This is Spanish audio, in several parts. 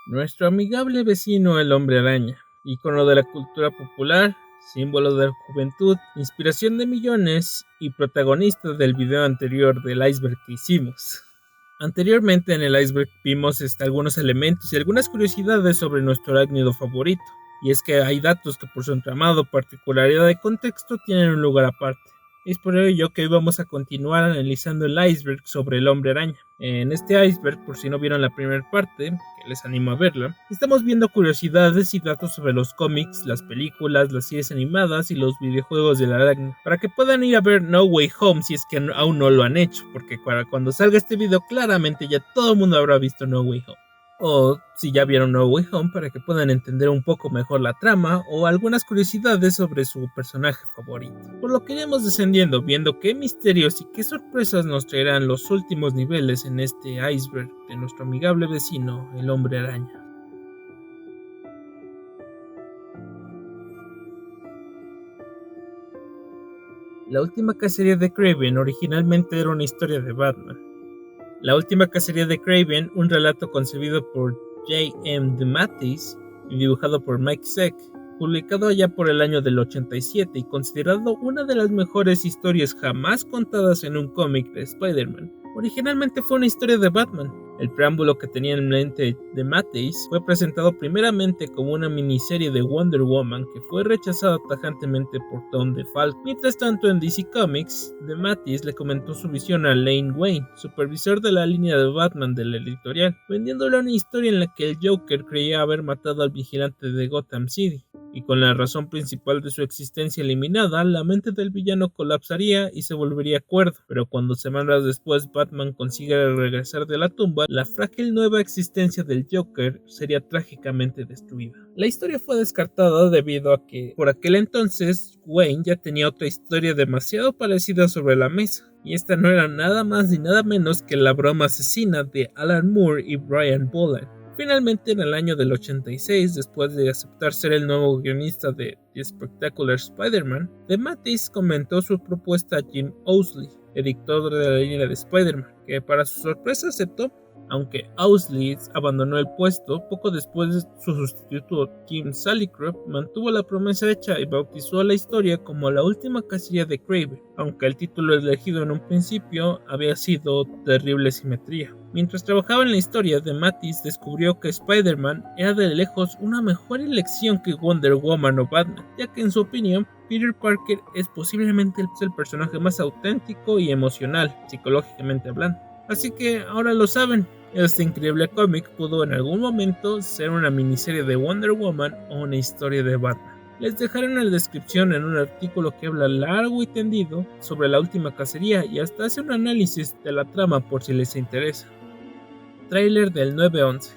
Nuestro amigable vecino el Hombre Araña, ícono de la cultura popular, símbolo de la juventud, inspiración de millones y protagonista del video anterior del iceberg que hicimos. Anteriormente en el iceberg vimos algunos elementos y algunas curiosidades sobre nuestro arácnido favorito, y es que hay datos que por su entramado, particularidad de contexto tienen un lugar aparte. Es por ello que hoy vamos a continuar analizando el iceberg sobre el Hombre Araña. En este iceberg, por si no vieron la primera parte, que les animo a verla, estamos viendo curiosidades y datos sobre los cómics, las películas, las series animadas y los videojuegos del arácnido, para que puedan ir a ver No Way Home si es que aún no lo han hecho, porque para cuando salga este video claramente ya todo el mundo habrá visto No Way Home. O si ya vieron No Way Home para que puedan entender un poco mejor la trama o algunas curiosidades sobre su personaje favorito. Por lo que iremos descendiendo viendo qué misterios y qué sorpresas nos traerán los últimos niveles en este iceberg de nuestro amigable vecino, el Hombre Araña. La última cacería de Kraven originalmente era una historia de Batman. La última cacería de Kraven, un relato concebido por J.M. DeMatteis y dibujado por Mike Zeck, publicado allá por el año del 87 y considerado una de las mejores historias jamás contadas en un cómic de Spider-Man. Originalmente fue una historia de Batman. El preámbulo que tenía en mente DeMatteis fue presentado primeramente como una miniserie de Wonder Woman que fue rechazada tajantemente por Tom DeFalco. Mientras tanto, en DC Comics, DeMatteis le comentó su visión a Len Wein, supervisor de la línea de Batman de la editorial, vendiéndole una historia en la que el Joker creía haber matado al vigilante de Gotham City, y con la razón principal de su existencia eliminada, la mente del villano colapsaría y se volvería cuerdo, pero cuando semanas después Batman consigue regresar de la tumba, la frágil nueva existencia del Joker sería trágicamente destruida. La historia fue descartada debido a que, por aquel entonces, Wayne ya tenía otra historia demasiado parecida sobre la mesa, y esta no era nada más ni nada menos que la broma asesina de Alan Moore y Brian Bolland. Finalmente, en el año del 86, después de aceptar ser el nuevo guionista de The Spectacular Spider-Man, DeMatteis comentó su propuesta a Jim Owsley, editor de la línea de Spider-Man, que para su sorpresa aceptó. Aunque Owsley abandonó el puesto, poco después su sustituto Kim Salicrup mantuvo la promesa hecha y bautizó la historia como la última cacería de Kraven, aunque el título elegido en un principio había sido Terrible Simetría. Mientras trabajaba en la historia, DeMatteis descubrió que Spider-Man era de lejos una mejor elección que Wonder Woman o Batman, ya que en su opinión, Peter Parker es posiblemente el personaje más auténtico y emocional, psicológicamente hablando. Así que ahora lo saben. Este increíble cómic pudo en algún momento ser una miniserie de Wonder Woman o una historia de Batman. Les dejaré en la descripción en un artículo que habla largo y tendido sobre la última cacería y hasta hace un análisis de la trama por si les interesa. Trailer del 9/11.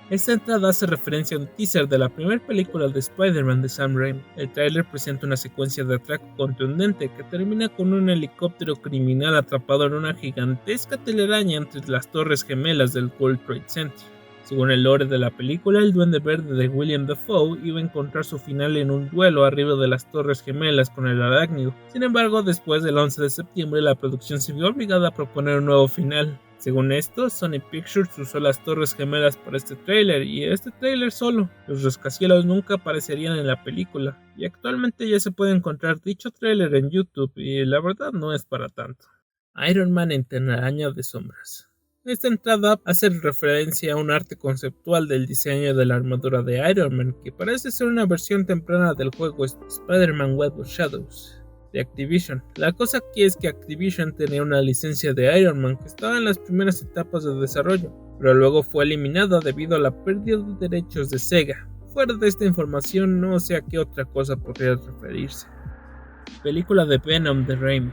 Esta entrada hace referencia a un teaser de la primera película de Spider-Man de Sam Raimi. El tráiler presenta una secuencia de atraco contundente que termina con un helicóptero criminal atrapado en una gigantesca telaraña entre las torres gemelas del World Trade Center. Según el lore de la película, el Duende Verde de William Dafoe iba a encontrar su final en un duelo arriba de las torres gemelas con el arácnido. Sin embargo, después del 11 de septiembre, la producción se vio obligada a proponer un nuevo final. Según esto, Sony Pictures usó las torres gemelas para este tráiler y este tráiler solo. Los rascacielos nunca aparecerían en la película y actualmente ya se puede encontrar dicho tráiler en YouTube y la verdad no es para tanto. Iron Man en telaraña de sombras. Esta entrada hace referencia a un arte conceptual del diseño de la armadura de Iron Man que parece ser una versión temprana del juego Spider-Man Web of Shadows de Activision. La cosa aquí es que Activision tenía una licencia de Iron Man que estaba en las primeras etapas de desarrollo, pero luego fue eliminada debido a la pérdida de derechos de Sega. Fuera de esta información no sé a qué otra cosa podría referirse. Película de Venom de Raimi.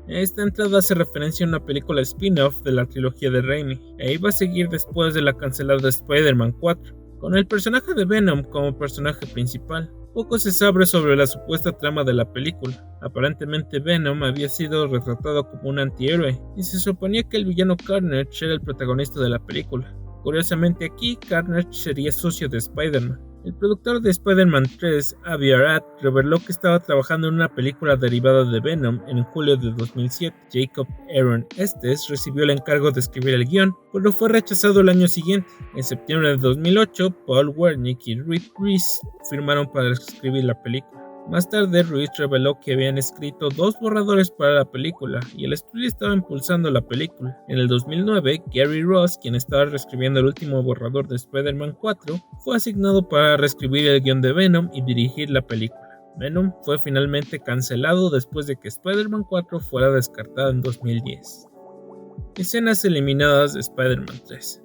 Esta entrada hace referencia a una película spin-off de la trilogía de Raimi, e iba a seguir después de la cancelada Spider-Man 4, con el personaje de Venom como personaje principal. Poco se sabe sobre la supuesta trama de la película. Aparentemente Venom había sido retratado como un antihéroe, y se suponía que el villano Carnage era el protagonista de la película. Curiosamente aquí, Carnage sería socio de Spider-Man. El productor de Spider-Man 3, Avi Arad, reveló que estaba trabajando en una película derivada de Venom en julio de 2007. Jacob Aaron Estes recibió el encargo de escribir el guión, pero fue rechazado el año siguiente. En septiembre de 2008, Paul Wernick y Reed Reese firmaron para escribir la película. Más tarde, Ruiz reveló que habían escrito 2 borradores para la película y el estudio estaba impulsando la película. En el 2009, Gary Ross, quien estaba reescribiendo el último borrador de Spider-Man 4, fue asignado para reescribir el guión de Venom y dirigir la película. Venom fue finalmente cancelado después de que Spider-Man 4 fuera descartada en 2010. Escenas eliminadas de Spider-Man 3.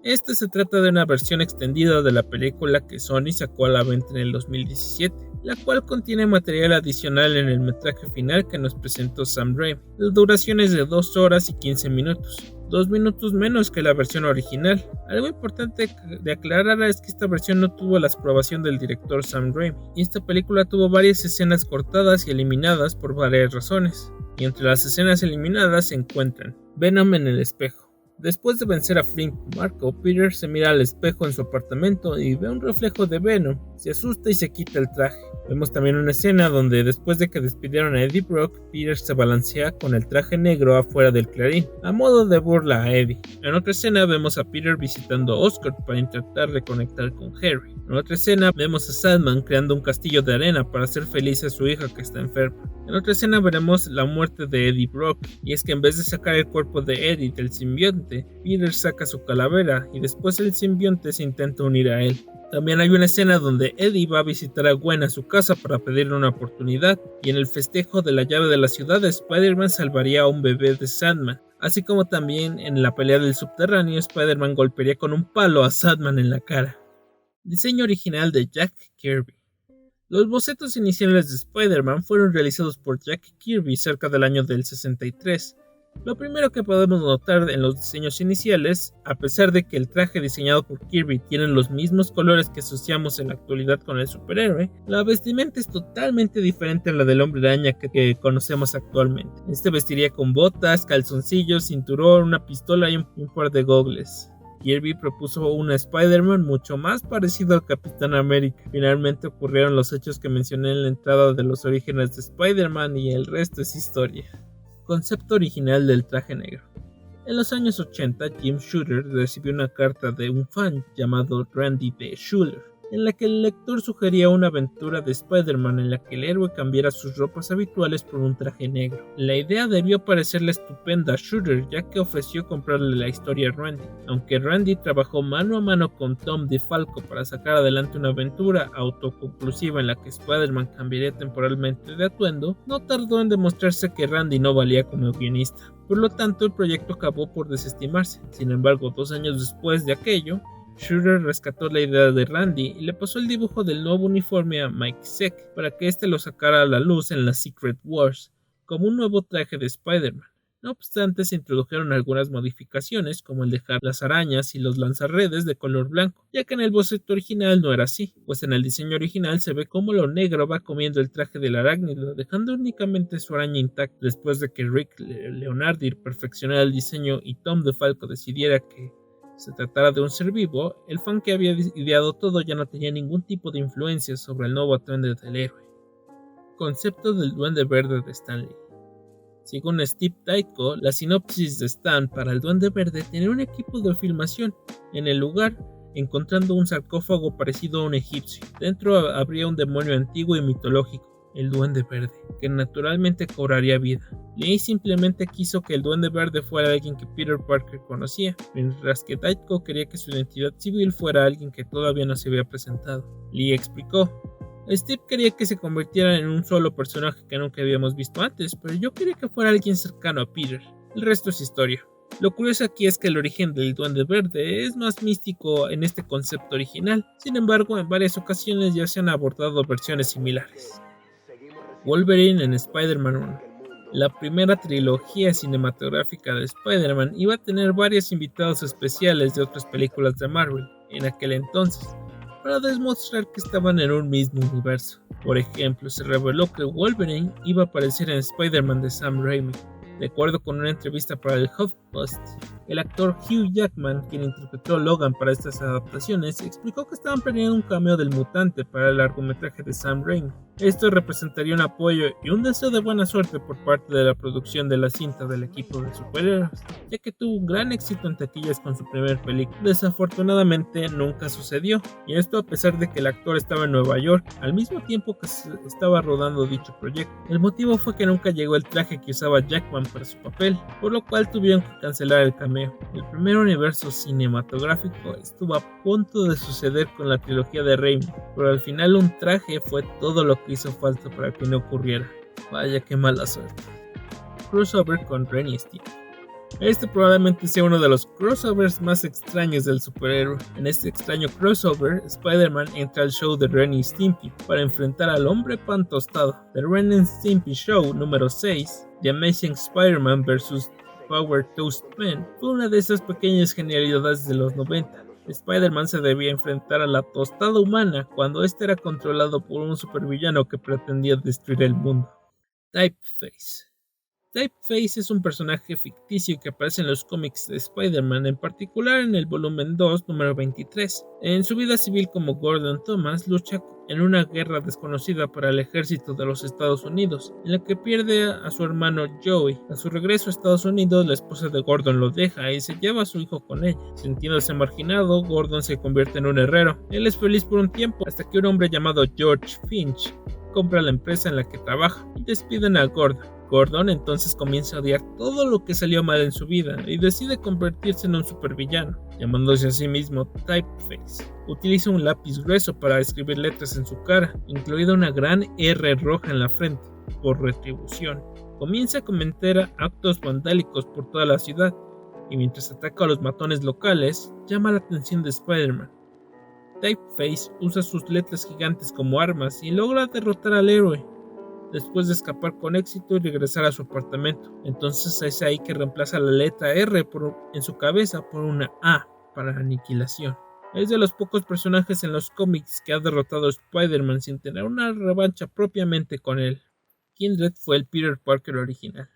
Este se trata de una versión extendida de la película que Sony sacó a la venta en el 2017, la cual contiene material adicional en el metraje final que nos presentó Sam Raimi. La duración es de 2 horas y 15 minutos, 2 minutos menos que la versión original. Algo importante de aclarar es que esta versión no tuvo la aprobación del director Sam Raimi, y esta película tuvo varias escenas cortadas y eliminadas por varias razones, y entre las escenas eliminadas se encuentran Venom en el espejo. Después de vencer a Flint Marko, Peter se mira al espejo en su apartamento y ve un reflejo de Venom. Se asusta y se quita el traje. Vemos también una escena donde después de que despidieron a Eddie Brock, Peter se balancea con el traje negro afuera del Clarín, a modo de burla a Eddie. En otra escena vemos a Peter visitando a Oscorp para intentar reconectar con Harry. En otra escena vemos a Sandman creando un castillo de arena para hacer feliz a su hija que está enferma. En otra escena veremos la muerte de Eddie Brock, y es que en vez de sacar el cuerpo de Eddie del simbionte, Peter saca su calavera y después el simbionte se intenta unir a él. También hay una escena donde Eddie va a visitar a Gwen a su casa para pedirle una oportunidad, y en el festejo de la llave de la ciudad, Spider-Man salvaría a un bebé de Sandman, así como también en la pelea del subterráneo, Spider-Man golpearía con un palo a Sandman en la cara. Diseño original de Jack Kirby. Los bocetos iniciales de Spider-Man fueron realizados por Jack Kirby cerca del año del 63. Lo primero que podemos notar en los diseños iniciales, a pesar de que el traje diseñado por Kirby tiene los mismos colores que asociamos en la actualidad con el superhéroe, la vestimenta es totalmente diferente a la del hombre araña que conocemos actualmente. Este vestiría con botas, calzoncillos, cinturón, una pistola y un par de gogles. Kirby propuso un Spider-Man mucho más parecido al Capitán América. Finalmente ocurrieron los hechos que mencioné en la entrada de los orígenes de Spider-Man y el resto es historia. Concepto original del traje negro. En los años 80, Jim Shooter recibió una carta de un fan llamado Randy B. Schuller, en la que el lector sugería una aventura de Spider-Man en la que el héroe cambiara sus ropas habituales por un traje negro. La idea debió parecerle estupenda a Shooter, ya que ofreció comprarle la historia a Randy. Aunque Randy trabajó mano a mano con Tom DeFalco para sacar adelante una aventura autoconclusiva en la que Spider-Man cambiaría temporalmente de atuendo, no tardó en demostrarse que Randy no valía como guionista. Por lo tanto, el proyecto acabó por desestimarse. Sin embargo, 2 años después de aquello, Shooter rescató la idea de Randy y le pasó el dibujo del nuevo uniforme a Mike Zeck para que éste lo sacara a la luz en las Secret Wars como un nuevo traje de Spider-Man. No obstante, se introdujeron algunas modificaciones, como el dejar las arañas y los lanzarredes de color blanco, ya que en el boceto original no era así, pues en el diseño original se ve como lo negro va comiendo el traje del arácnido, dejando únicamente su araña intacta. Después de que Rick Leonardi perfeccionara el diseño y Tom DeFalco decidiera que se tratara de un ser vivo, el fan que había ideado todo ya no tenía ningún tipo de influencia sobre el nuevo atuendo del héroe. Concepto del Duende Verde de Stan Lee. Según Steve Ditko, la sinopsis de Stan para el Duende Verde tenía un equipo de filmación en el lugar, encontrando un sarcófago parecido a un egipcio. Dentro habría un demonio antiguo y mitológico, el Duende Verde, que naturalmente cobraría vida. Lee simplemente quiso que el Duende Verde fuera alguien que Peter Parker conocía, mientras que Ditko quería que su identidad civil fuera alguien que todavía no se había presentado. Lee explicó: Steve quería que se convirtiera en un solo personaje que nunca habíamos visto antes, pero yo quería que fuera alguien cercano a Peter. El resto es historia. Lo curioso aquí es que el origen del Duende Verde es más místico en este concepto original. Sin embargo, en varias ocasiones ya se han abordado versiones similares. Wolverine en Spider-Man 1. La primera trilogía cinematográfica de Spider-Man iba a tener varios invitados especiales de otras películas de Marvel en aquel entonces, para demostrar que estaban en un mismo universo. Por ejemplo, se reveló que Wolverine iba a aparecer en Spider-Man de Sam Raimi. De acuerdo con una entrevista para el HuffPost, El actor Hugh Jackman, quien interpretó a Logan para estas adaptaciones, explicó que estaban planeando un cameo del mutante para el largometraje de Sam Raimi. Esto representaría un apoyo y un deseo de buena suerte por parte de la producción de la cinta del equipo de superhéroes, ya que tuvo un gran éxito en taquillas con su primer película. Desafortunadamente nunca sucedió, y esto a pesar de que el actor estaba en Nueva York al mismo tiempo que se estaba rodando dicho proyecto. El motivo fue que nunca llegó el traje que usaba Jackman para su papel, por lo cual tuvieron que cancelar el cameo. El primer universo cinematográfico estuvo a punto de suceder con la trilogía de Raimi, pero al final un traje fue todo lo que hizo falta para que no ocurriera. Vaya que mala suerte. Crossover con Ren y Stimpy. Este probablemente sea uno de los crossovers más extraños del superhéroe. En este extraño crossover, Spider-Man entra al show de Ren y Stimpy para enfrentar al hombre pan tostado. The Ren and Stimpy Show número 6, The Amazing Spider-Man vs. Power Toast Man, fue una de esas pequeñas genialidades de los 90. Spider-Man se debía enfrentar a la tostada humana cuando este era controlado por un supervillano que pretendía destruir el mundo. Typeface. Typeface es un personaje ficticio que aparece en los cómics de Spider-Man, en particular en el volumen 2, número 23. En su vida civil como Gordon Thomas, lucha en una guerra desconocida para el ejército de los Estados Unidos, en la que pierde a su hermano Joey. A su regreso a Estados Unidos, la esposa de Gordon lo deja y se lleva a su hijo con ella. Sintiéndose marginado, Gordon se convierte en un herrero. Él es feliz por un tiempo, hasta que un hombre llamado George Finch compra la empresa en la que trabaja y despiden a Gordon. Gordon entonces comienza a odiar todo lo que salió mal en su vida y decide convertirse en un supervillano, llamándose a sí mismo Typeface. Utiliza un lápiz grueso para escribir letras en su cara, incluida una gran R roja en la frente, por retribución. Comienza a cometer actos vandálicos por toda la ciudad, y mientras ataca a los matones locales, llama la atención de Spider-Man. Typeface usa sus letras gigantes como armas y logra derrotar al héroe, después de escapar con éxito y regresar a su apartamento. Entonces es ahí que reemplaza la letra R en su cabeza por una A para aniquilación. Es de los pocos personajes en los cómics que ha derrotado a Spider-Man sin tener una revancha propiamente con él. Kindred fue el Peter Parker original.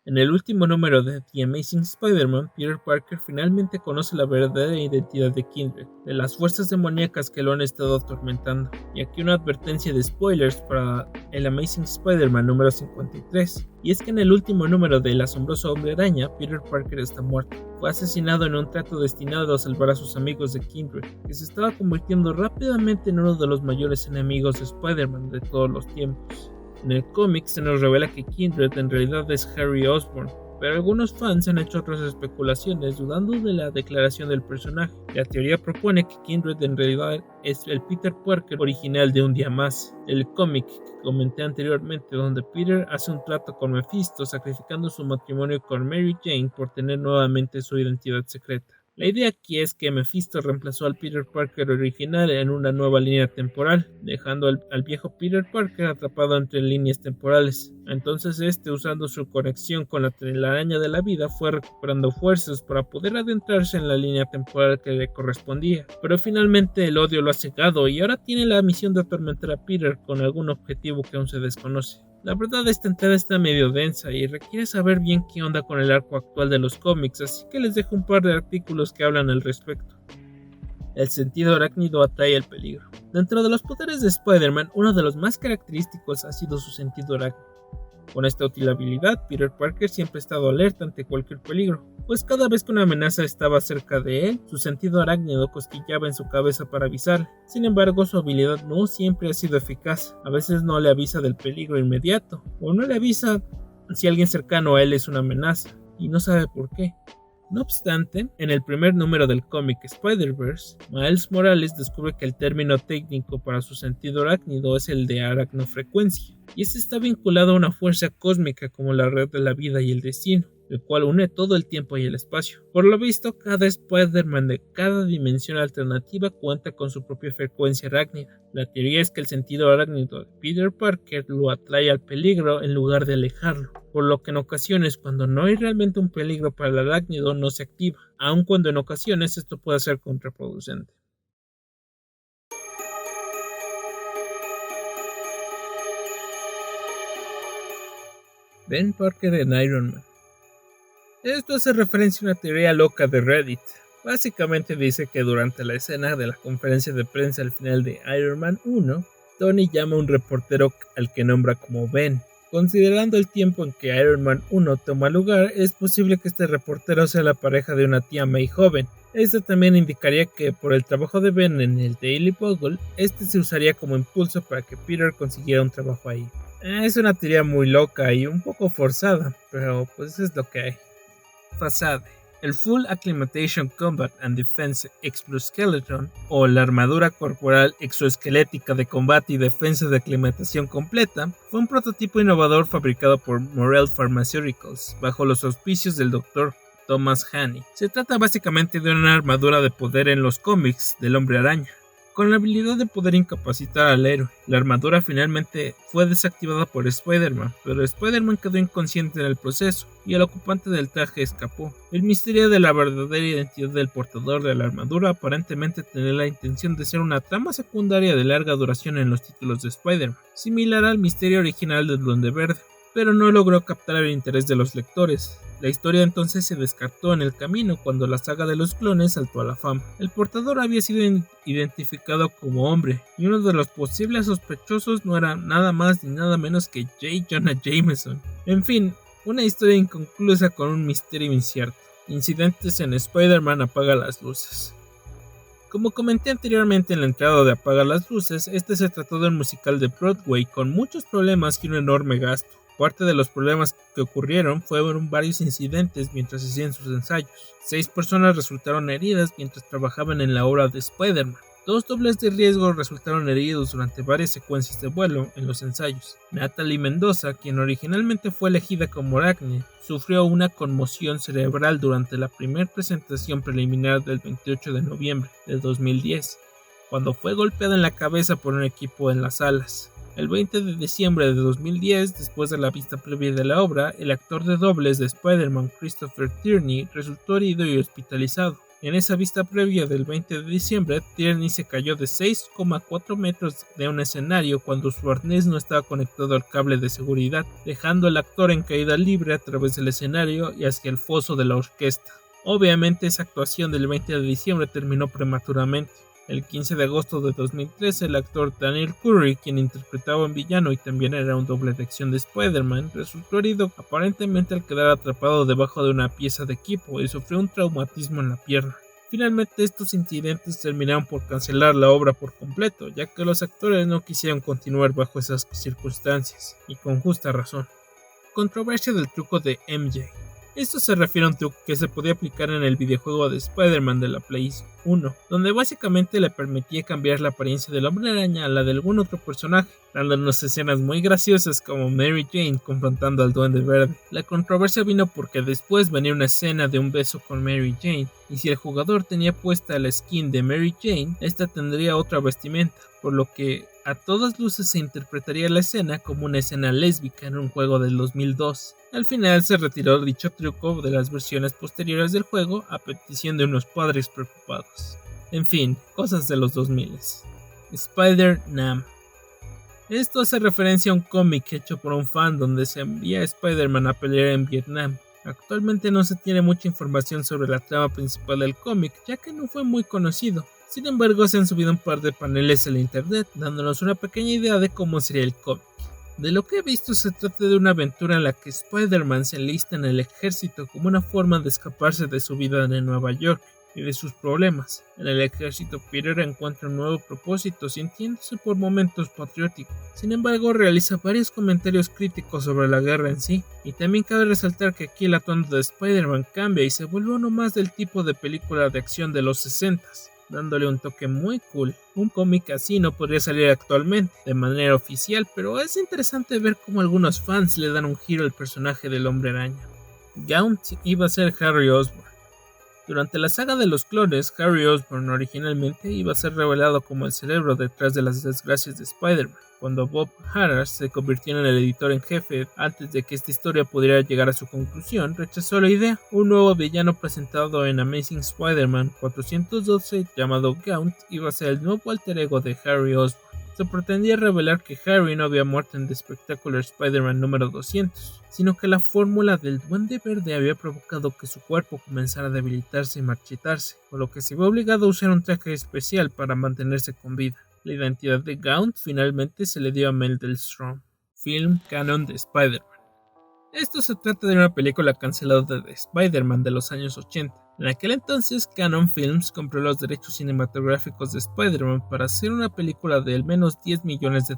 En el último número de The Amazing Spider-Man, Peter Parker finalmente conoce la verdadera identidad de Kindred, de las fuerzas demoníacas que lo han estado atormentando. Y aquí una advertencia de spoilers para el Amazing Spider-Man número 53. Y es que en el último número de El asombroso hombre araña, Peter Parker está muerto. Fue asesinado en un trato destinado a salvar a sus amigos de Kindred, que se estaba convirtiendo rápidamente en uno de los mayores enemigos de Spider-Man de todos los tiempos. En el cómic se nos revela que Kindred en realidad es Harry Osborn, pero algunos fans han hecho otras especulaciones dudando de la declaración del personaje. La teoría propone que Kindred en realidad es el Peter Parker original de Un Día Más, el cómic que comenté anteriormente, donde Peter hace un trato con Mephisto sacrificando su matrimonio con Mary Jane por tener nuevamente su identidad secreta. La idea aquí es que Mephisto reemplazó al Peter Parker original en una nueva línea temporal, dejando al viejo Peter Parker atrapado entre líneas temporales. Entonces usando su conexión con la telaraña de la vida, fue recuperando fuerzas para poder adentrarse en la línea temporal que le correspondía. Pero finalmente el odio lo ha cegado y ahora tiene la misión de atormentar a Peter con algún objetivo que aún se desconoce. La verdad, esta entrada está medio densa y requiere saber bien qué onda con el arco actual de los cómics, así que les dejo un par de artículos que hablan al respecto. El sentido arácnido atrae el peligro. Dentro de los poderes de Spider-Man, uno de los más característicos ha sido su sentido arácnido. Con esta útil habilidad, Peter Parker siempre ha estado alerta ante cualquier peligro, pues cada vez que una amenaza estaba cerca de él, su sentido arácnido cosquillaba en su cabeza para avisarle. Sin embargo, su habilidad no siempre ha sido eficaz. A veces no le avisa del peligro inmediato, o no le avisa si alguien cercano a él es una amenaza, y no sabe por qué. No obstante, en el primer número del cómic Spider-Verse, Miles Morales descubre que el término técnico para su sentido arácnido es el de aracnofrecuencia, y este está vinculado a una fuerza cósmica como la red de la vida y el destino, el cual une todo el tiempo y el espacio. Por lo visto, cada Spider-Man de cada dimensión alternativa cuenta con su propia frecuencia arácnida. La teoría es que el sentido arácnido de Peter Parker lo atrae al peligro en lugar de alejarlo, por lo que en ocasiones cuando no hay realmente un peligro para el arácnido no se activa, aun cuando en ocasiones esto puede ser contraproducente. Ben Parker en Iron Man. Esto hace referencia a una teoría loca de Reddit. Básicamente dice que durante la escena de la conferencia de prensa al final de Iron Man 1, Tony llama a un reportero al que nombra como Ben. Considerando el tiempo en que Iron Man 1 toma lugar, es posible que este reportero sea la pareja de una tía May joven. Esto también indicaría que por el trabajo de Ben en el Daily Bugle, este se usaría como impulso para que Peter consiguiera un trabajo ahí. Es una teoría muy loca y un poco forzada, pero pues es lo que hay. Facade. El Full Acclimatation Combat and Defense Exoskeleton, o la armadura corporal exoesquelética de combate y defensa de aclimatación completa, fue un prototipo innovador fabricado por Morrell Pharmaceuticals bajo los auspicios del Dr. Thomas Haney. Se trata básicamente de una armadura de poder en los cómics del Hombre Araña, con la habilidad de poder incapacitar al héroe. La armadura finalmente fue desactivada por Spider-Man, pero Spider-Man quedó inconsciente en el proceso y el ocupante del traje escapó. El misterio de la verdadera identidad del portador de la armadura aparentemente tenía la intención de ser una trama secundaria de larga duración en los títulos de Spider-Man, similar al misterio original del Duende Verde, pero no logró captar el interés de los lectores. La historia entonces se descartó en el camino cuando la saga de los clones saltó a la fama. El portador había sido identificado como hombre, y uno de los posibles sospechosos no era nada más ni nada menos que J. Jonah Jameson. En fin, una historia inconclusa con un misterio incierto. Incidentes en Spider-Man apaga las luces. Como comenté anteriormente en la entrada de Apaga las luces, este se trató de un musical de Broadway con muchos problemas y un enorme gasto. Parte de los problemas que ocurrieron fueron varios incidentes mientras hacían sus ensayos. 6 personas resultaron heridas mientras trabajaban en la obra de Spider-Man. 2 dobles de riesgo resultaron heridos durante varias secuencias de vuelo en los ensayos. Natalie Mendoza, quien originalmente fue elegida como Arachne, sufrió una conmoción cerebral durante la primera presentación preliminar del 28 de noviembre de 2010, cuando fue golpeada en la cabeza por un equipo en las alas. El 20 de diciembre de 2010, después de la vista previa de la obra, el actor de dobles de Spider-Man, Christopher Tierney, resultó herido y hospitalizado. En esa vista previa del 20 de diciembre, Tierney se cayó de 6,4 metros de un escenario cuando su arnés no estaba conectado al cable de seguridad, dejando al actor en caída libre a través del escenario y hacia el foso de la orquesta. Obviamente esa actuación del 20 de diciembre terminó prematuramente. El 15 de agosto de 2013, el actor Daniel Curry, quien interpretaba a un villano y también era un doble de acción de Spider-Man, resultó herido aparentemente al quedar atrapado debajo de una pieza de equipo y sufrió un traumatismo en la pierna. Finalmente, estos incidentes terminaron por cancelar la obra por completo, ya que los actores no quisieron continuar bajo esas circunstancias, y con justa razón. Controversia del truco de MJ. Esto se refiere a un truco que se podía aplicar en el videojuego de Spider-Man de la Play 1, donde básicamente le permitía cambiar la apariencia del Hombre Araña a la de algún otro personaje, dándonos escenas muy graciosas como Mary Jane confrontando al Duende Verde. La controversia vino porque después venía una escena de un beso con Mary Jane, y si el jugador tenía puesta la skin de Mary Jane, esta tendría otra vestimenta, por lo que a todas luces se interpretaría la escena como una escena lésbica en un juego del 2002. Al final se retiró dicho truco de las versiones posteriores del juego a petición de unos padres preocupados. En fin, cosas de los 2000. Spider-Nam. Esto hace referencia a un cómic hecho por un fan donde se envía a Spider-Man a pelear en Vietnam. Actualmente no se tiene mucha información sobre la trama principal del cómic, ya que no fue muy conocido. Sin embargo, se han subido un par de paneles en la internet, dándonos una pequeña idea de cómo sería el cómic. De lo que he visto, se trata de una aventura en la que Spider-Man se enlista en el ejército como una forma de escaparse de su vida en Nueva York y de sus problemas. En el ejército, Peter encuentra un nuevo propósito, sintiéndose por momentos patriótico. Sin embargo, realiza varios comentarios críticos sobre la guerra en sí, y también cabe resaltar que aquí el atuendo de Spider-Man cambia y se vuelve uno más del tipo de película de acción de los 60s. Dándole un toque muy cool. Un cómic así no podría salir actualmente de manera oficial, pero es interesante ver cómo algunos fans le dan un giro al personaje del Hombre Araña. Gaunt iba a ser Harry Osborn. Durante la saga de los clones, Harry Osborn originalmente iba a ser revelado como el cerebro detrás de las desgracias de Spider-Man. Cuando Bob Harras se convirtió en el editor en jefe antes de que esta historia pudiera llegar a su conclusión, rechazó la idea. Un nuevo villano presentado en Amazing Spider-Man 412 llamado Gaunt iba a ser el nuevo alter ego de Harry Osborn. se pretendía revelar que Harry no había muerto en The Spectacular Spider-Man número 200, sino que la fórmula del Duende Verde había provocado que su cuerpo comenzara a debilitarse y marchitarse, por lo que se vio obligado a usar un traje especial para mantenerse con vida. La identidad de Gaunt finalmente se le dio a Maelstrom. Film canon de Spider-Man. Esto se trata de una película cancelada de Spider-Man de los años 80. En aquel entonces, Canon Films compró los derechos cinematográficos de Spider-Man para hacer una película de al menos $10 millones,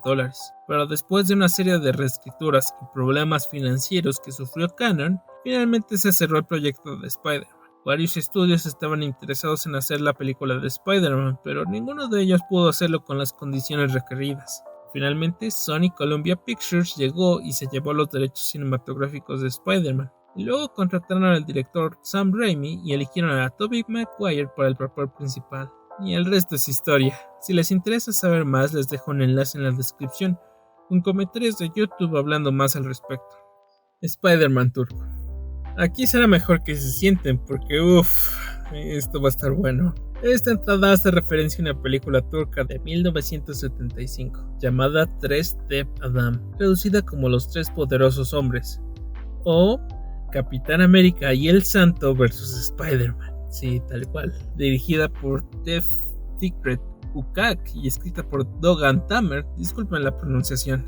pero después de una serie de reescrituras y problemas financieros que sufrió Canon, finalmente se cerró el proyecto de Spider-Man. Varios estudios estaban interesados en hacer la película de Spider-Man, pero ninguno de ellos pudo hacerlo con las condiciones requeridas. Finalmente, Sony Columbia Pictures llegó y se llevó los derechos cinematográficos de Spider-Man, y luego contrataron al director Sam Raimi y eligieron a Tobey Maguire para el papel principal. Y el resto es historia. Si les interesa saber más, les dejo un enlace en la descripción, con comentarios de YouTube hablando más al respecto. Spider-Man turco. Aquí será mejor que se sienten porque esto va a estar bueno. Esta entrada hace referencia a una película turca de 1975 llamada Tres Dev Adam, traducida como Los Tres Poderosos Hombres, o Capitán América y el Santo vs Spider-Man, sí, tal cual, dirigida por Dev Fikret Ukak y escrita por Dogan Tamer, disculpen la pronunciación,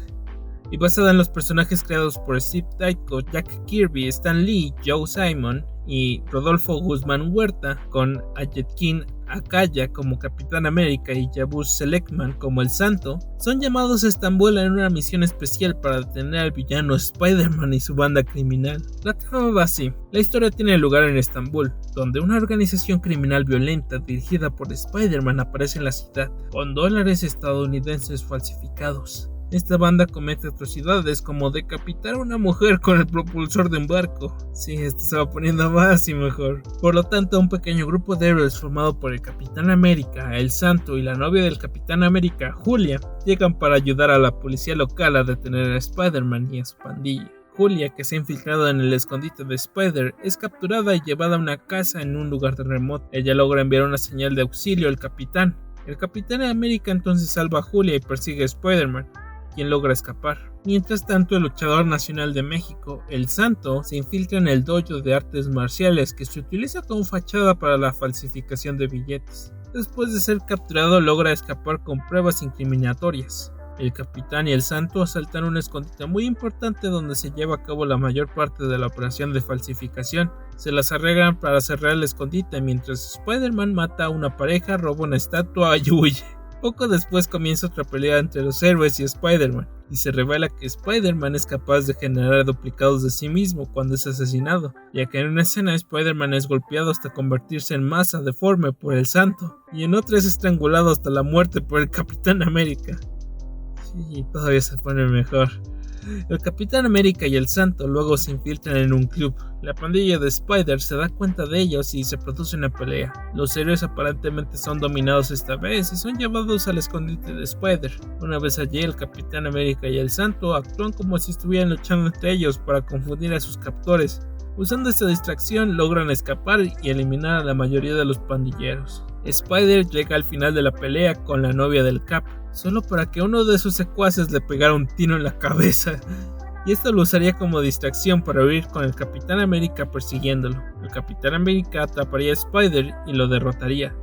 y basada en los personajes creados por Steve Ditko, Jack Kirby, Stan Lee, Joe Simon y Rodolfo Guzmán Huerta, con Ayetkin Akaya como Capitán América y Yavuz Seligman como el Santo, son llamados a Estambul en una misión especial para detener al villano Spider-Man y su banda criminal. La trama va así. La historia tiene lugar en Estambul, donde una organización criminal violenta dirigida por Spider-Man aparece en la ciudad, con dólares estadounidenses falsificados. Esta banda comete atrocidades como decapitar a una mujer con el propulsor de un barco. Sí, esto se va poniendo más y mejor. Por lo tanto, un pequeño grupo de héroes formado por el Capitán América, el Santo y la novia del Capitán América, Julia, llegan para ayudar a la policía local a detener a Spider-Man y a su pandilla. Julia, que se ha infiltrado en el escondite de Spider, es capturada y llevada a una casa en un lugar remoto. Ella logra enviar una señal de auxilio al Capitán. El Capitán América entonces salva a Julia y persigue a Spider-Man, quien logra escapar. Mientras tanto, el luchador nacional de México, el Santo, se infiltra en el dojo de artes marciales que se utiliza como fachada para la falsificación de billetes. Después de ser capturado, logra escapar con pruebas incriminatorias. El Capitán y el Santo asaltan un escondite muy importante donde se lleva a cabo la mayor parte de la operación de falsificación. Se las arreglan para cerrar el escondite mientras Spider-Man mata a una pareja, roba una estatua y huye. Poco después comienza otra pelea entre los héroes y Spider-Man, y se revela que Spider-Man es capaz de generar duplicados de sí mismo cuando es asesinado, ya que en una escena Spider-Man es golpeado hasta convertirse en masa deforme por el Santo, y en otra es estrangulado hasta la muerte por el Capitán América. Sí, todavía se pone mejor. El Capitán América y el Santo luego se infiltran en un club. La pandilla de Spider se da cuenta de ellos y se produce una pelea. Los héroes aparentemente son dominados esta vez y son llevados al escondite de Spider. Una vez allí, el Capitán América y el Santo actúan como si estuvieran luchando entre ellos para confundir a sus captores. Usando esta distracción logran escapar y eliminar a la mayoría de los pandilleros. Spider llega al final de la pelea con la novia del Cap, solo para que uno de sus secuaces le pegara un tiro en la cabeza, y esto lo usaría como distracción para huir con el Capitán América persiguiéndolo. El Capitán América atraparía a Spider y lo derrotaría,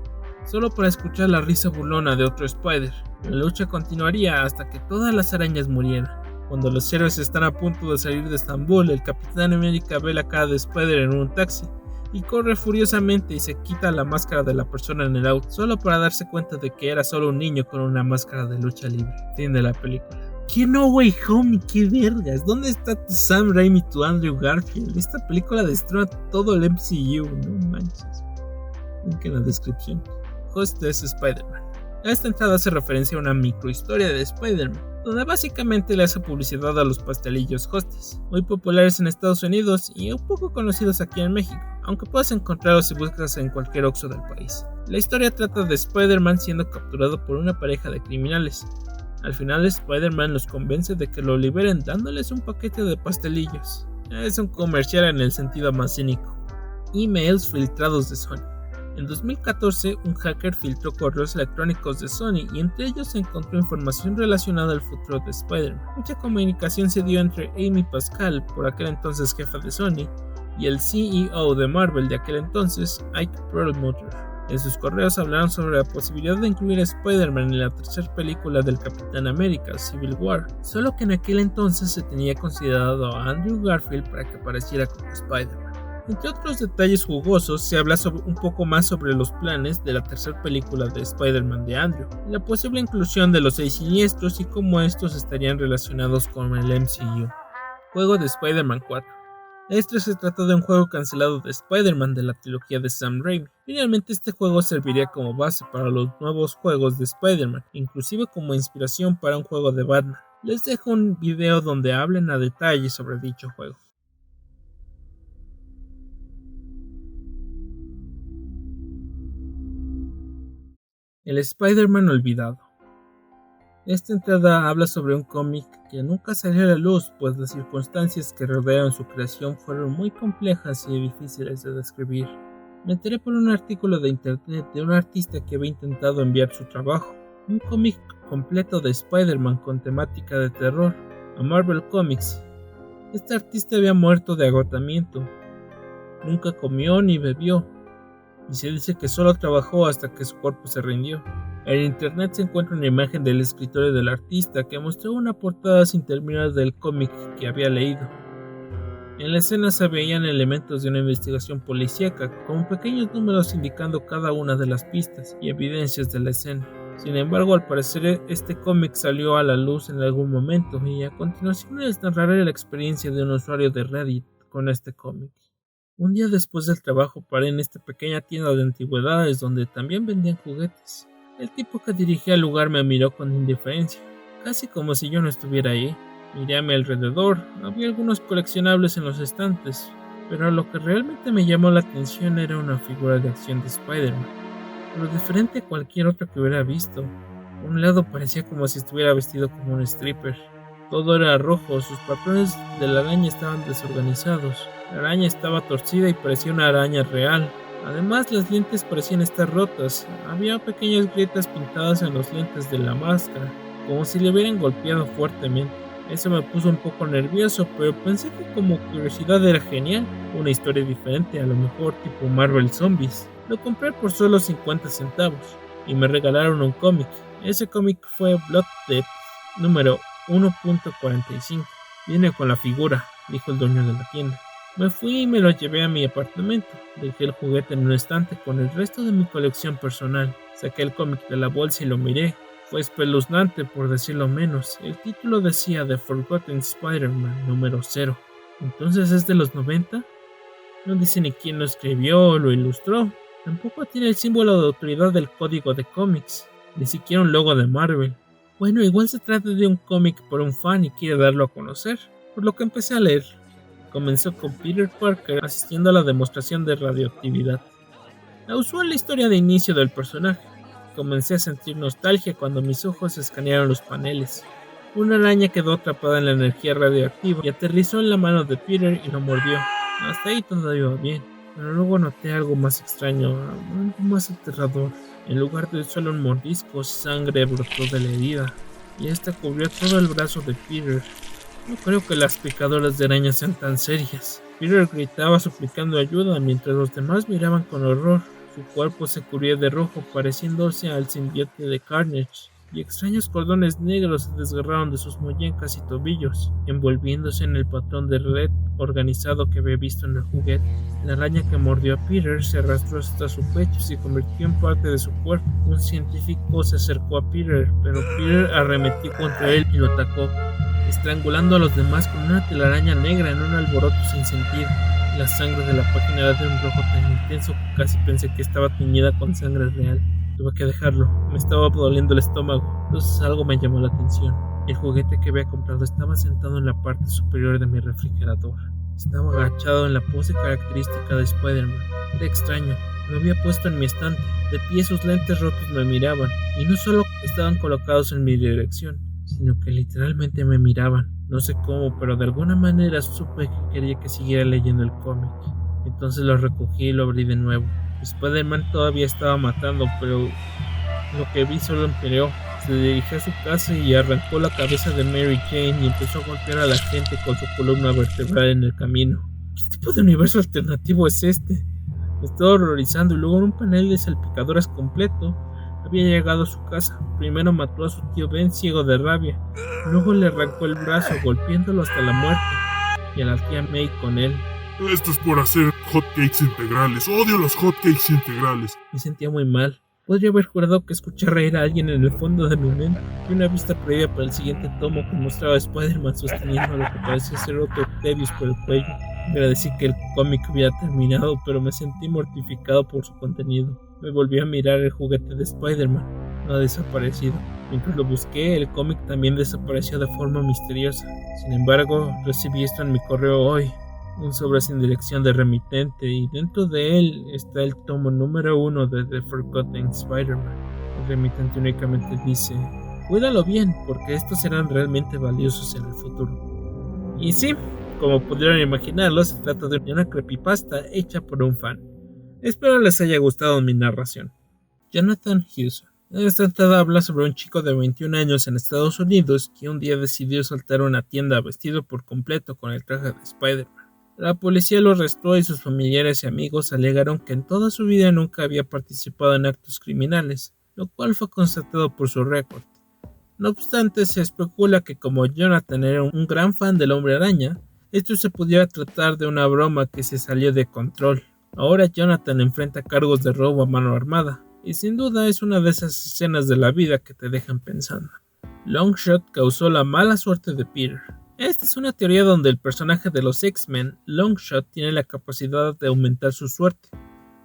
solo para escuchar la risa burlona de otro Spider. La lucha continuaría hasta que todas las arañas murieran. Cuando los héroes están a punto de salir de Estambul, el Capitán América ve la cara de Spider en un taxi y corre furiosamente y se quita la máscara de la persona en el auto, solo para darse cuenta de que era solo un niño con una máscara de lucha libre. Fin de la película. ¿Qué No Way Home y qué vergas? ¿Dónde está tu Sam Raimi y tu Andrew Garfield? Esta película destrona todo el MCU, no manches. Link en la descripción. Host es Spider-Man. Esta entrada hace referencia a una microhistoria de Spider-Man, donde básicamente le hace publicidad a los pastelillos Hostes, muy populares en Estados Unidos y un poco conocidos aquí en México, aunque puedes encontrarlos si buscas en cualquier Oxxo del país. La historia trata de Spider-Man siendo capturado por una pareja de criminales. Al final, Spider-Man los convence de que lo liberen dándoles un paquete de pastelillos. Es un comercial en el sentido más cínico. Emails filtrados de Sony. En 2014, un hacker filtró correos electrónicos de Sony y entre ellos se encontró información relacionada al futuro de Spider-Man. Mucha comunicación se dio entre Amy Pascal, por aquel entonces jefa de Sony, y el CEO de Marvel de aquel entonces, Ike Perlmutter. En sus correos hablaron sobre la posibilidad de incluir a Spider-Man en la tercera película del Capitán América, Civil War, solo que en aquel entonces se tenía considerado a Andrew Garfield para que apareciera como Spider-Man. Entre otros detalles jugosos, se habla un poco más sobre los planes de la tercera película de Spider-Man de Andrew, la posible inclusión de los 6 siniestros y cómo estos estarían relacionados con el MCU. Juego de Spider-Man 4. Este se trata de un juego cancelado de Spider-Man de la trilogía de Sam Raimi. Finalmente este juego serviría como base para los nuevos juegos de Spider-Man, inclusive como inspiración para un juego de Batman. Les dejo un video donde hablen a detalle sobre dicho juego. El Spider-Man olvidado. Esta entrada habla sobre un cómic que nunca salió a la luz, pues las circunstancias que rodearon su creación fueron muy complejas y difíciles de describir. Me enteré por un artículo de internet de un artista que había intentado enviar su trabajo, un cómic completo de Spider-Man con temática de terror, a Marvel Comics. Este artista había muerto de agotamiento, nunca comió ni bebió, y se dice que solo trabajó hasta que su cuerpo se rindió. En internet se encuentra una imagen del escritorio del artista que mostró una portada sin terminar del cómic que había leído. En la escena se veían elementos de una investigación policíaca, con pequeños números indicando cada una de las pistas y evidencias de la escena. Sin embargo, al parecer este cómic salió a la luz en algún momento y a continuación les narraré la experiencia de un usuario de Reddit con este cómic. Un día después del trabajo paré en esta pequeña tienda de antigüedades donde también vendían juguetes. El tipo que dirigía el lugar me miró con indiferencia, casi como si yo no estuviera ahí. Miré a mi alrededor, había algunos coleccionables en los estantes, pero lo que realmente me llamó la atención era una figura de acción de Spider-Man, pero diferente a cualquier otra que hubiera visto. A un lado parecía como si estuviera vestido como un stripper. Todo era rojo, sus patrones de la araña estaban desorganizados. La araña estaba torcida y parecía una araña real. Además, las lentes parecían estar rotas. Había pequeñas grietas pintadas en los lentes de la máscara, como si le hubieran golpeado fuertemente. Eso me puso un poco nervioso, pero pensé que como curiosidad era genial. Una historia diferente, a lo mejor tipo Marvel Zombies. Lo compré por solo 50 centavos y me regalaron un cómic. Ese cómic fue Blood Death número 1.45. Viene con la figura, dijo el dueño de la tienda. Me fui y me lo llevé a mi apartamento. Dejé el juguete en un estante con el resto de mi colección personal. Saqué el cómic de la bolsa y lo miré. Fue espeluznante, por decirlo menos. El título decía The Forgotten Spider-Man número 0. ¿Entonces es de los 90? No dice ni quién lo escribió o lo ilustró. Tampoco tiene el símbolo de autoridad del código de cómics. Ni siquiera un logo de Marvel. Bueno, igual se trata de un cómic por un fan y quiere darlo a conocer, por lo que empecé a leer. Comenzó con Peter Parker asistiendo a la demostración de radioactividad. La usual historia de inicio del personaje. Comencé a sentir nostalgia cuando mis ojos escanearon los paneles. Una araña quedó atrapada en la energía radioactiva y aterrizó en la mano de Peter y lo mordió. Hasta ahí todo iba bien, pero luego noté algo más extraño, algo más aterrador. En lugar de solo un mordisco, sangre brotó de la herida y esta cubrió todo el brazo de Peter. No creo que las picadoras de arañas sean tan serias. Peter gritaba suplicando ayuda mientras los demás miraban con horror. Su cuerpo se cubría de rojo pareciéndose al simbionte de Carnage, y extraños cordones negros se desgarraron de sus muñecas y tobillos, envolviéndose en el patrón de red organizado que había visto en el juguete. La araña que mordió a Peter se arrastró hasta su pecho y se convirtió en parte de su cuerpo. Un científico se acercó a Peter, pero Peter arremetió contra él y lo atacó, estrangulando a los demás con una telaraña negra en un alboroto sin sentido. La sangre de la página era de un rojo tan intenso que casi pensé que estaba teñida con sangre real. Tuve que dejarlo, me estaba doliendo el estómago, entonces algo me llamó la atención. El juguete que había comprado estaba sentado en la parte superior de mi refrigerador. Estaba agachado en la pose característica de Spider-Man. Era extraño, lo había puesto en mi estante. De pie sus lentes rotos me miraban, y no solo estaban colocados en mi dirección, sino que literalmente me miraban. No sé cómo, pero de alguna manera supe que quería que siguiera leyendo el cómic. Entonces lo recogí y lo abrí de nuevo. Spider-Man todavía estaba matando, pero lo que vi solo empeoró. Se dirigió a su casa y arrancó la cabeza de Mary Jane y empezó a golpear a la gente con su columna vertebral en el camino. ¿Qué tipo de universo alternativo es este? Me estaba horrorizando y luego en un panel de salpicaduras completo había llegado a su casa. Primero mató a su tío Ben ciego de rabia, luego le arrancó el brazo golpeándolo hasta la muerte y a la tía May con él. Esto es por hacer hotcakes integrales. Odio los hotcakes integrales. Me sentía muy mal. Podría haber jurado que escuché reír a alguien en el fondo de mi mente y una vista previa para el siguiente tomo que mostraba a Spider-Man sosteniendo lo que parecía ser otro Octavius por el cuello. Agradecí que el cómic hubiera terminado, pero me sentí mortificado por su contenido. Me volví a mirar el juguete de Spider-Man. No ha desaparecido. Mientras lo busqué, el cómic también desapareció de forma misteriosa. Sin embargo, recibí esto en mi correo hoy. Un sobre sin dirección de remitente y dentro de él está el tomo número 1 de The Forgotten Spider-Man. El remitente únicamente dice: cuídalo bien porque estos serán realmente valiosos en el futuro. Y sí, como pudieron imaginarlo, se trata de una creepypasta hecha por un fan. Espero les haya gustado mi narración. Jonathan Hewson. Esta entrada habla sobre un chico de 21 años en Estados Unidos que un día decidió saltar una tienda vestido por completo con el traje de Spider-Man. La policía lo arrestó y sus familiares y amigos alegaron que en toda su vida nunca había participado en actos criminales, lo cual fue constatado por su récord. No obstante, se especula que como Jonathan era un gran fan del Hombre Araña, esto se pudiera tratar de una broma que se salió de control. Ahora Jonathan enfrenta cargos de robo a mano armada, y sin duda es una de esas escenas de la vida que te dejan pensando. Longshot causó la mala suerte de Peter. Esta es una teoría donde el personaje de los X-Men, Longshot, tiene la capacidad de aumentar su suerte,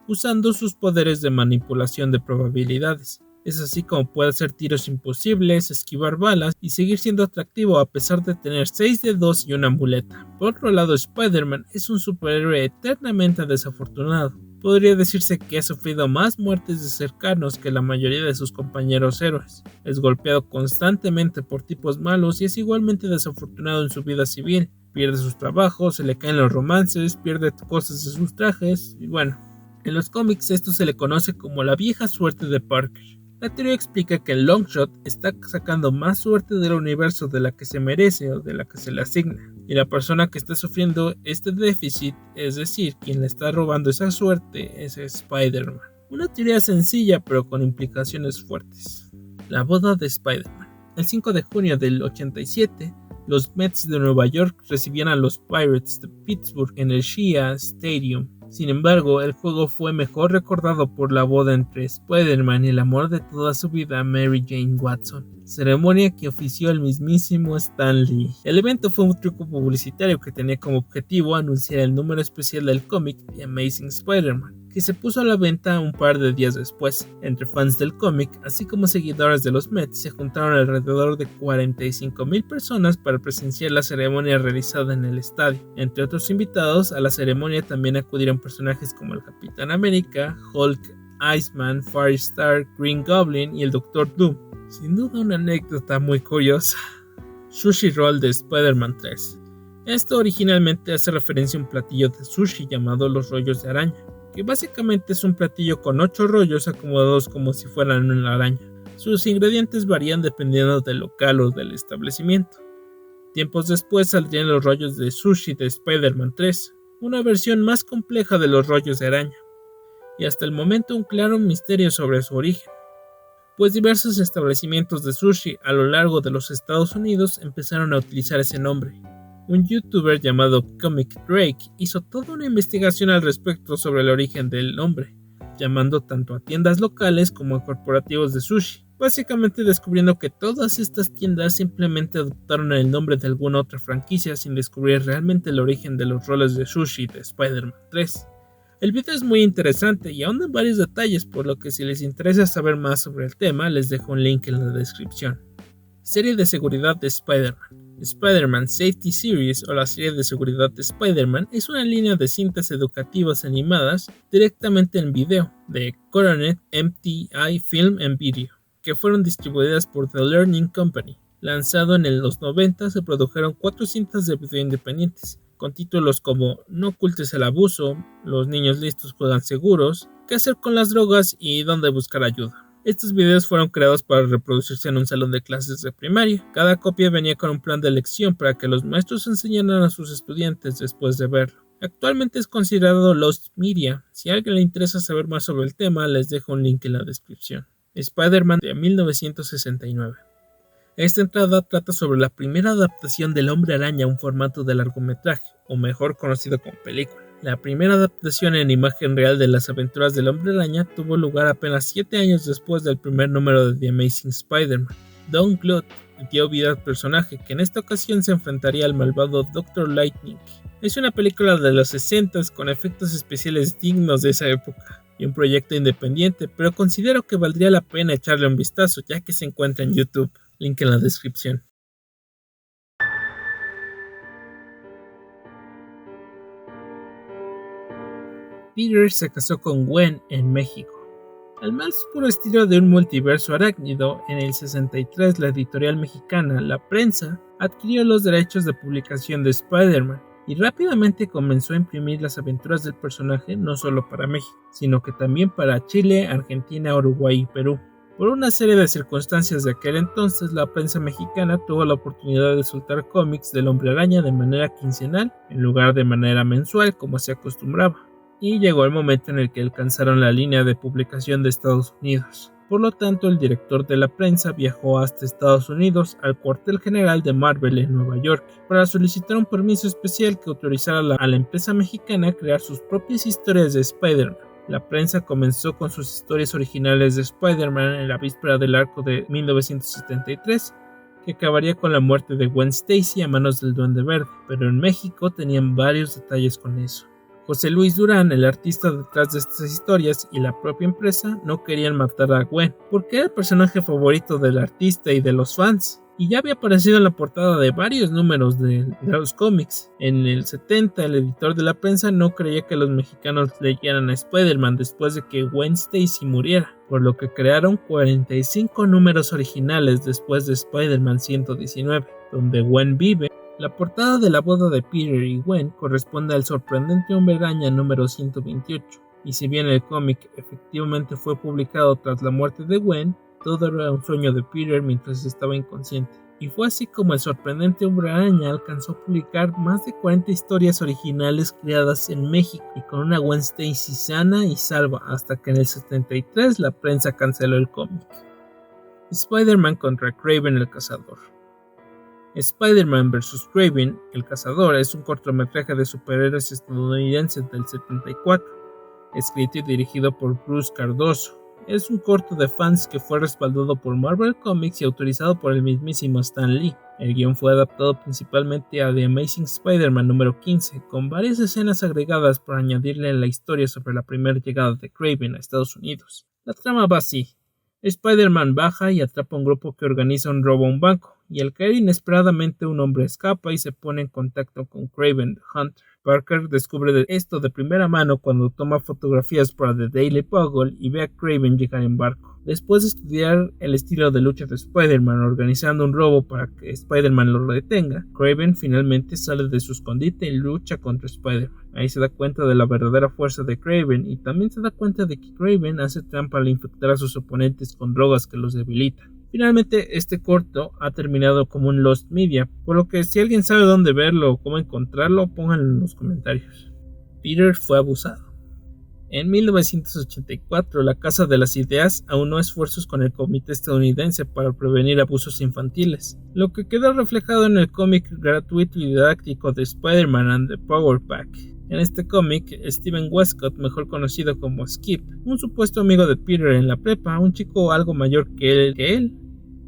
usando sus poderes de manipulación de probabilidades. Es así como puede hacer tiros imposibles, esquivar balas y seguir siendo atractivo a pesar de tener 6 dedos y una muleta. Por otro lado, Spider-Man es un superhéroe eternamente desafortunado. Podría decirse que ha sufrido más muertes de cercanos que la mayoría de sus compañeros héroes. Es golpeado constantemente por tipos malos y es igualmente desafortunado en su vida civil. Pierde sus trabajos, se le caen los romances, pierde cosas de sus trajes y bueno. En los cómics esto se le conoce como la vieja suerte de Parker. La teoría explica que el Longshot está sacando más suerte del universo de la que se merece o de la que se le asigna. Y la persona que está sufriendo este déficit, es decir, quien le está robando esa suerte, es Spider-Man. Una teoría sencilla pero con implicaciones fuertes. La boda de Spider-Man. El 5 de junio del 87, los Mets de Nueva York recibían a los Pirates de Pittsburgh en el Shea Stadium. Sin embargo, el juego fue mejor recordado por la boda entre Spider-Man y el amor de toda su vida, Mary Jane Watson, ceremonia que ofició el mismísimo Stan Lee. El evento fue un truco publicitario que tenía como objetivo anunciar el número especial del cómic The Amazing Spider-Man, que se puso a la venta un par de días después. Entre fans del cómic, así como seguidores de los Mets, se juntaron alrededor de 45,000 personas para presenciar la ceremonia realizada en el estadio. Entre otros invitados, a la ceremonia también acudieron personajes como el Capitán América, Hulk, Iceman, Firestar, Green Goblin y el Doctor Doom. Sin duda una anécdota muy curiosa. Sushi Roll de Spider-Man 3. Esto originalmente hace referencia a un platillo de sushi llamado los rollos de araña, que básicamente es un platillo con 8 rollos acomodados como si fueran una araña. Sus ingredientes varían dependiendo del local o del establecimiento. Tiempos después saldrían los rollos de sushi de Spider-Man 3, una versión más compleja de los rollos de araña, y hasta el momento un claro misterio sobre su origen, pues diversos establecimientos de sushi a lo largo de los Estados Unidos empezaron a utilizar ese nombre. Un youtuber llamado Comic Drake hizo toda una investigación al respecto sobre el origen del nombre, llamando tanto a tiendas locales como a corporativos de sushi, básicamente descubriendo que todas estas tiendas simplemente adoptaron el nombre de alguna otra franquicia sin descubrir realmente el origen de los roles de sushi de Spider-Man 3. El video es muy interesante y ahonda en varios detalles, por lo que si les interesa saber más sobre el tema, les dejo un link en la descripción. Serie de seguridad de Spider-Man. Spider-Man Safety Series o la serie de seguridad de Spider-Man es una línea de cintas educativas animadas directamente en video de Coronet MTI Film and Video, que fueron distribuidas por The Learning Company. Lanzado en los 90, se produjeron 4 cintas de video independientes, con títulos como No ocultes el abuso, Los niños listos juegan seguros, qué hacer con las drogas y dónde buscar ayuda. Estos videos fueron creados para reproducirse en un salón de clases de primaria. Cada copia venía con un plan de lección para que los maestros enseñaran a sus estudiantes después de verlo. Actualmente es considerado Lost Media. Si a alguien le interesa saber más sobre el tema, les dejo un link en la descripción. Spider-Man de 1969. Esta entrada trata sobre la primera adaptación del Hombre Araña a un formato de largometraje, o mejor conocido como película. La primera adaptación en imagen real de las aventuras del Hombre Araña tuvo lugar apenas 7 años después del primer número de The Amazing Spider-Man. Don Bluth dio vida al personaje, que en esta ocasión se enfrentaría al malvado Dr. Lightning. Es una película de los 60s con efectos especiales dignos de esa época y un proyecto independiente, pero considero que valdría la pena echarle un vistazo ya que se encuentra en YouTube. Link en la descripción. Peter se casó con Gwen en México. Al más puro estilo de un multiverso arácnido, en el 63 la editorial mexicana La Prensa adquirió los derechos de publicación de Spider-Man y rápidamente comenzó a imprimir las aventuras del personaje no solo para México, sino que también para Chile, Argentina, Uruguay y Perú. Por una serie de circunstancias de aquel entonces, la prensa mexicana tuvo la oportunidad de soltar cómics del Hombre Araña de manera quincenal en lugar de manera mensual como se acostumbraba. Y llegó el momento en el que alcanzaron la línea de publicación de Estados Unidos. Por lo tanto, el director de La Prensa viajó hasta Estados Unidos al cuartel general de Marvel en Nueva York para solicitar un permiso especial que autorizara a la empresa mexicana a crear sus propias historias de Spider-Man. La Prensa comenzó con sus historias originales de Spider-Man en la víspera del arco de 1973, que acabaría con la muerte de Gwen Stacy a manos del Duende Verde, pero en México tenían varios detalles con eso. José Luis Durán, el artista detrás de estas historias, y la propia empresa no querían matar a Gwen, porque era el personaje favorito del artista y de los fans, y ya había aparecido en la portada de varios números de los cómics. En el 70, el editor de La Prensa no creía que los mexicanos leyeran a Spider-Man después de que Gwen Stacy muriera, por lo que crearon 45 números originales después de Spider-Man 119, donde Gwen vive. La portada de la boda de Peter y Gwen corresponde al sorprendente Hombre Araña número 128, y si bien el cómic efectivamente fue publicado tras la muerte de Gwen, todo era un sueño de Peter mientras estaba inconsciente, y fue así como el sorprendente Hombre Araña alcanzó a publicar más de 40 historias originales creadas en México y con una Gwen Stacy sana y salva, hasta que en el 73 la prensa canceló el cómic. Spider-Man contra Kraven el Cazador. Spider-Man vs. Kraven el Cazador es un cortometraje de superhéroes estadounidense del 74, escrito y dirigido por Bruce Cardoso. Es un corto de fans que fue respaldado por Marvel Comics y autorizado por el mismísimo Stan Lee. El guion fue adaptado principalmente a The Amazing Spider-Man número 15, con varias escenas agregadas para añadirle a la historia sobre la primera llegada de Kraven a Estados Unidos. La trama va así. Spider-Man baja y atrapa a un grupo que organiza un robo a un banco, y al caer inesperadamente un hombre escapa y se pone en contacto con Kraven the Hunter. Parker descubre esto de primera mano cuando toma fotografías para The Daily Bugle y ve a Kraven llegar en barco. Después de estudiar el estilo de lucha de Spider-Man organizando un robo para que Spider-Man lo detenga, Kraven finalmente sale de su escondite y lucha contra Spider-Man. Ahí se da cuenta de la verdadera fuerza de Kraven y también se da cuenta de que Kraven hace trampa al infectar a sus oponentes con drogas que los debilitan. Finalmente, este corto ha terminado como un Lost Media, por lo que si alguien sabe dónde verlo o cómo encontrarlo, pónganlo en los comentarios. Peter fue abusado. En 1984, la Casa de las Ideas aunó esfuerzos con el Comité Estadounidense para prevenir abusos infantiles, lo que quedó reflejado en el cómic gratuito y didáctico de Spider-Man and the Power Pack. En este cómic, Steven Westcott, mejor conocido como Skip, un supuesto amigo de Peter en la prepa, un chico algo mayor que él,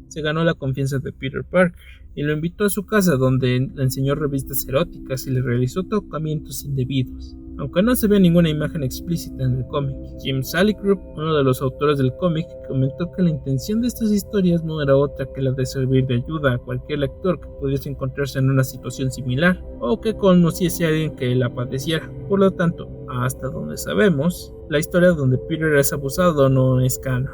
se ganó la confianza de Peter Parker y lo invitó a su casa, donde le enseñó revistas eróticas y le realizó tocamientos indebidos, aunque no se ve ninguna imagen explícita en el cómic. Jim Salicrup, uno de los autores del cómic, comentó que la intención de estas historias no era otra que la de servir de ayuda a cualquier lector que pudiese encontrarse en una situación similar o que conociese a alguien que la padeciera. Por lo tanto, hasta donde sabemos, la historia donde Peter es abusado no es canon.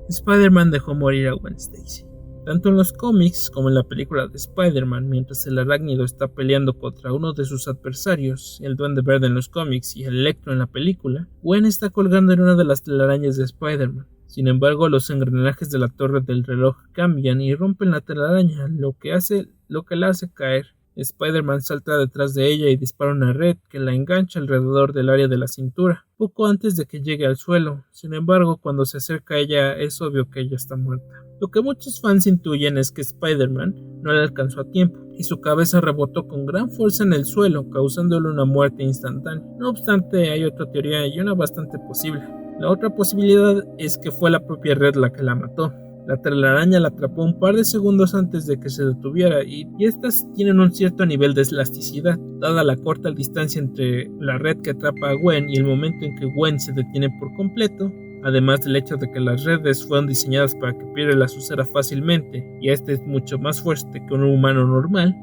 Spider-Man dejó morir a Gwen Stacy. Tanto en los cómics como en la película de Spider-Man, mientras el arácnido está peleando contra uno de sus adversarios, el Duende Verde en los cómics y el Electro en la película, Gwen está colgando en una de las telarañas de Spider-Man. Sin embargo, los engranajes de la torre del reloj cambian y rompen la telaraña, lo que la hace caer. Spider-Man salta detrás de ella y dispara una red que la engancha alrededor del área de la cintura, poco antes de que llegue al suelo. Sin embargo, cuando se acerca a ella es obvio que ella está muerta. Lo que muchos fans intuyen es que Spider-Man no la alcanzó a tiempo y su cabeza rebotó con gran fuerza en el suelo, causándole una muerte instantánea. No obstante, hay otra teoría y una bastante posible. La otra posibilidad es que fue la propia red la que la mató. La telaraña la atrapó un par de segundos antes de que se detuviera y estas tienen un cierto nivel de elasticidad, dada la corta distancia entre la red que atrapa a Gwen y el momento en que Gwen se detiene por completo, además del hecho de que las redes fueron diseñadas para que Peter las usara fácilmente y este es mucho más fuerte que un humano normal.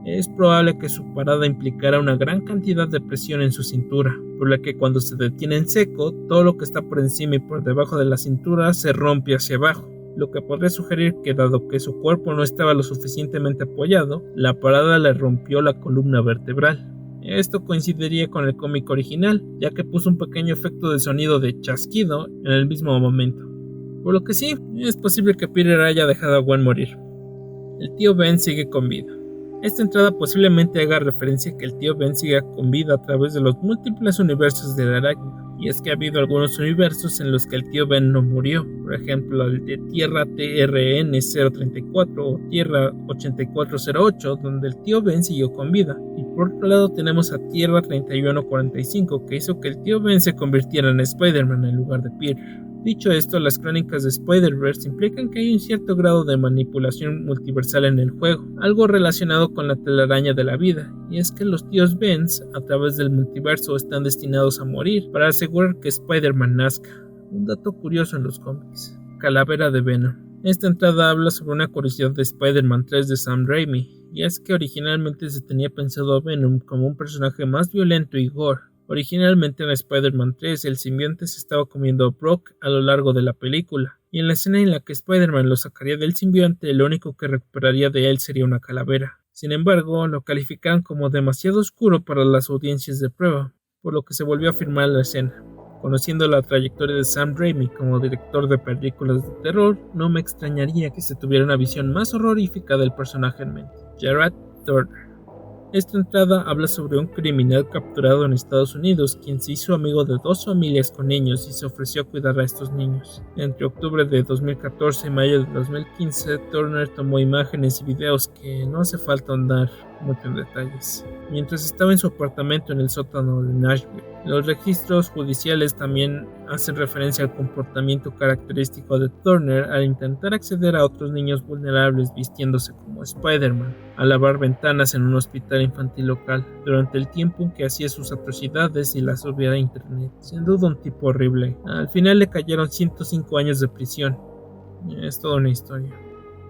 Es probable que su parada implicara una gran cantidad de presión en su cintura, por la que cuando se detiene en seco, todo lo que está por encima y por debajo de la cintura se rompe hacia abajo, lo que podría sugerir que dado que su cuerpo no estaba lo suficientemente apoyado, la parada le rompió la columna vertebral. Esto coincidiría con el cómic original, ya que puso un pequeño efecto de sonido de chasquido en el mismo momento. Por lo que sí, es posible que Peter haya dejado a Gwen morir. El tío Ben sigue con vida. Esta entrada posiblemente haga referencia a que el tío Ben siga con vida a través de los múltiples universos del arácnido, y es que ha habido algunos universos en los que el tío Ben no murió, por ejemplo el de Tierra TRN-034 o Tierra 8408, donde el tío Ben siguió con vida, y por otro lado tenemos a Tierra 3145, que hizo que el tío Ben se convirtiera en Spider-Man en lugar de Peter. Dicho esto, las crónicas de Spider-Verse implican que hay un cierto grado de manipulación multiversal en el juego, algo relacionado con la telaraña de la vida, y es que los tíos Ben a través del multiverso están destinados a morir para asegurar que Spider-Man nazca. Un dato curioso en los cómics: Calavera de Venom. Esta entrada habla sobre una curiosidad de Spider-Man 3 de Sam Raimi, y es que originalmente se tenía pensado a Venom como un personaje más violento y gore. Originalmente en Spider-Man 3 el simbionte se estaba comiendo a Brock a lo largo de la película, y en la escena en la que Spider-Man lo sacaría del simbionte, lo único que recuperaría de él sería una calavera. Sin embargo, lo calificaron como demasiado oscuro para las audiencias de prueba, por lo que se volvió a filmar la escena. Conociendo la trayectoria de Sam Raimi como director de películas de terror, no me extrañaría que se tuviera una visión más horrorífica del personaje en mente. Gerard Turner. Esta entrada habla sobre un criminal capturado en Estados Unidos, quien se hizo amigo de dos familias con niños y se ofreció a cuidar a estos niños. Entre octubre de 2014 y mayo de 2015, Turner tomó imágenes y videos que no hace falta andar mucho en detalles, mientras estaba en su apartamento en el sótano de Nashville. Los registros judiciales también hacen referencia al comportamiento característico de Turner al intentar acceder a otros niños vulnerables vistiéndose como Spider-Man, a lavar ventanas en un hospital infantil local, durante el tiempo en que hacía sus atrocidades y las subía a internet. Sin duda un tipo horrible. Al final le cayeron 105 años de prisión. Es toda una historia.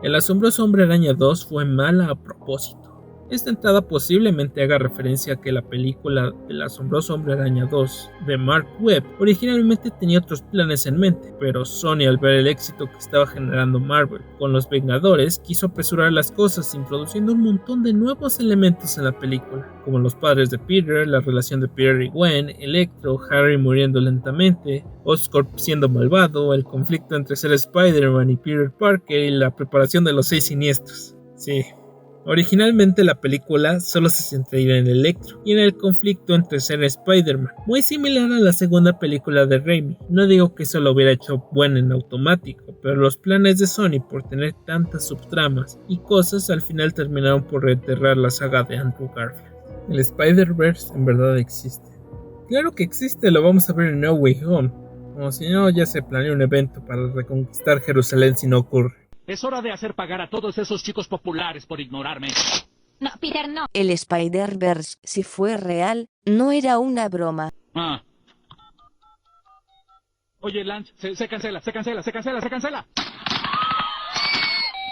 El asombroso Hombre Araña 2 fue mala a propósito. Esta entrada posiblemente haga referencia a que la película El asombroso Hombre Araña 2 de Mark Webb originalmente tenía otros planes en mente, pero Sony, al ver el éxito que estaba generando Marvel con los Vengadores, quiso apresurar las cosas introduciendo un montón de nuevos elementos en la película, como los padres de Peter, la relación de Peter y Gwen, Electro, Harry muriendo lentamente, Oscorp siendo malvado, el conflicto entre ser Spider-Man y Peter Parker y la preparación de los 6 siniestros. Sí. Originalmente la película solo se centraría en Electro y en el conflicto entre ser Spider-Man, muy similar a la segunda película de Raimi. No digo que eso lo hubiera hecho bueno en automático, pero los planes de Sony por tener tantas subtramas y cosas al final terminaron por enterrar la saga de Andrew Garfield. El Spider-Verse en verdad existe. Claro que existe, lo vamos a ver en No Way Home, como si no ya se planeó un evento para reconquistar Jerusalén si no ocurre. Es hora de hacer pagar a todos esos chicos populares por ignorarme. No, Peter, no. El Spider-Verse, si fue real, no era una broma. Ah. Oye, Lance, se cancela.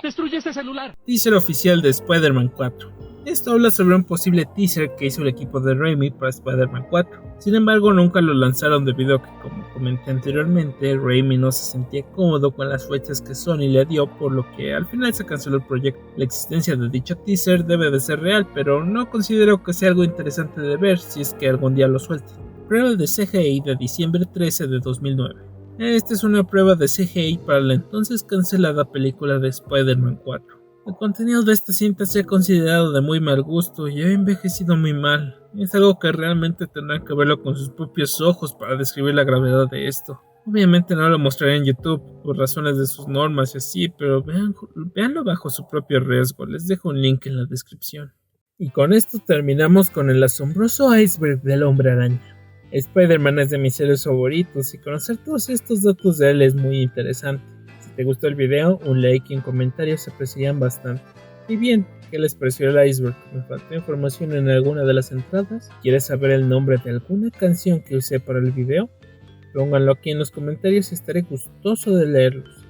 Destruye este celular. Teaser oficial de Spider-Man 4. Esto habla sobre un posible teaser que hizo el equipo de Raimi para Spider-Man 4. Sin embargo, nunca lo lanzaron debido a que, como comenté anteriormente, Raimi no se sentía cómodo con las fechas que Sony le dio, por lo que al final se canceló el proyecto. La existencia de dicho teaser debe de ser real, pero no considero que sea algo interesante de ver si es que algún día lo suelten. Prueba de CGI de diciembre 13 de 2009. Esta es una prueba de CGI para la entonces cancelada película de Spider-Man 4. El contenido de esta cinta se ha considerado de muy mal gusto y ha envejecido muy mal. Es algo que realmente tendrán que verlo con sus propios ojos para describir la gravedad de esto. Obviamente no lo mostraré en YouTube por razones de sus normas y así, pero véanlo bajo su propio riesgo. Les dejo un link en la descripción. Y con esto terminamos con el asombroso iceberg del Hombre Araña. Spider-Man es de mis héroes favoritos y conocer todos estos datos de él es muy interesante. Si te gustó el video, un like y un comentario se apreciarían bastante. Y bien, ¿qué les pareció el iceberg? ¿Me faltó información en alguna de las entradas? ¿Quieres saber el nombre de alguna canción que usé para el video? Pónganlo aquí en los comentarios y estaré gustoso de leerlos.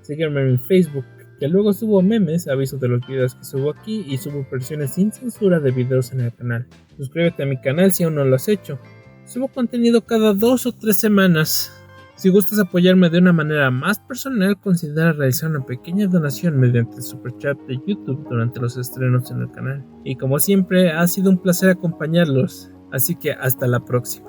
Sígueme en mi Facebook, que luego subo memes, avisos de los videos que subo aquí y subo versiones sin censura de videos en el canal. Suscríbete a mi canal si aún no lo has hecho. Subo contenido cada 2 o 3 semanas. Si gustas apoyarme de una manera más personal, considera realizar una pequeña donación mediante el super chat de YouTube durante los estrenos en el canal. Y como siempre, ha sido un placer acompañarlos, así que hasta la próxima.